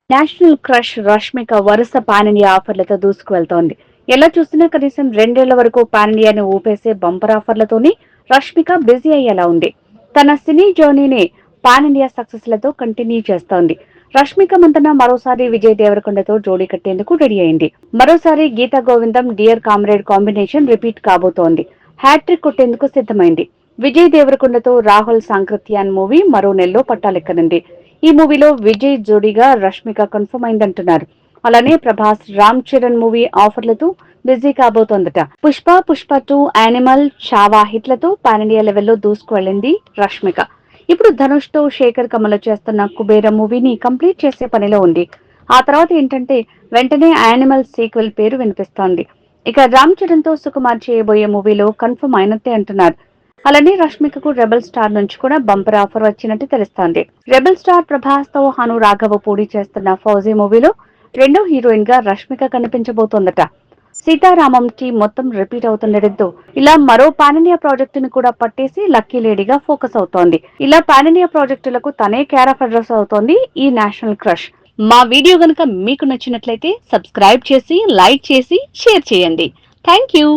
National crush Rashmika వరుస pan India ఆఫర్లతో దూసుకువెళ్తోంది. ఎలా చూసినా కనీసం 2 ఏళ్ల వరకు పాన్ ఇండియాని ఊపేసే బంపర్ ఆఫర్లతోనే రష్మిక బిజీ అయ్యేలా ఉంది. తన సినీ జర్నీని పాన్ ఇండియా సక్సెస్ లతో కంటిన్యూ చేస్తోంది. రష్మిక మంతన మరోసారి విజయ్ దేవరకొండతో జోడీ కట్టేందుకు రెడీ అయింది. మరోసారి గీతా గోవిందం డియర్ కామ్రేడ్ కాంబినేషన్ రిపీట్ కాబోతోంది. హ్యాట్రిక్ కొట్టేందుకు సిద్ధమైంది. విజయ్ దేవరకొండతో రాహుల్ సాంక్రత్యాన్ మూవీ మరో నెలలో పట్టాలెక్కనుంది. ఈ మూవీలో విజయ్ జోడీగా రష్మిక కన్ఫర్మ్ అయిందంటున్నారు. అలానే ప్రభాస్ రామ్ చరణ్ మూవీ ఆఫర్లతో బిజీ కాబోతోందట. పుష్ప 2, యానిమల్, చావా హిట్లతో పాన్ ఇండియా లెవెల్లో దూసుకువెళ్లింది రష్మిక. ఇప్పుడు ధనుష్ తో శేఖర్ కమల చేస్తున్న కుబేర మూవీని కంప్లీట్ చేసే పనిలో ఉంది. ఆ తర్వాత ఏంటంటే వెంటనే యానిమల్ సీక్వెల్ పేరు వినిపిస్తోంది. ఇక రామ్ చరణ్ తో సుకుమార్ చేయబోయే మూవీలో కన్ఫర్మ్ అయినట్టే అంటున్నారు. అలానే రష్మికకు రెబల్ స్టార్ నుంచి కూడా బంపర్ ఆఫర్ వచ్చినట్టు తెలుస్తోంది. రెబల్ స్టార్ ప్రభాస్ తో హను రాఘవపూడి చేస్తున్న ఫౌజీ మూవీలో రెండో హీరోయిన్ గా రష్మిక కనిపించబోతోందట. సీతారామం కి మొత్తం రిపీట్ అవుతుండటంతో ఇలా మరో పాన్ ఇండియా ప్రాజెక్టును కూడా పట్టేసి లక్కీ లేడీగా ఫోకస్ అవుతోంది. ఇలా పాన్ ఇండియా ప్రాజెక్టులకు తనే కేర్ ఆఫ్ అడ్రస్ అవుతోంది ఈ నేషనల్ క్రష్. మా వీడియో గనుక మీకు నచ్చినట్లయితే సబ్స్క్రైబ్ చేసి, లైక్ చేసి, షేర్ చేయండి. Thank you.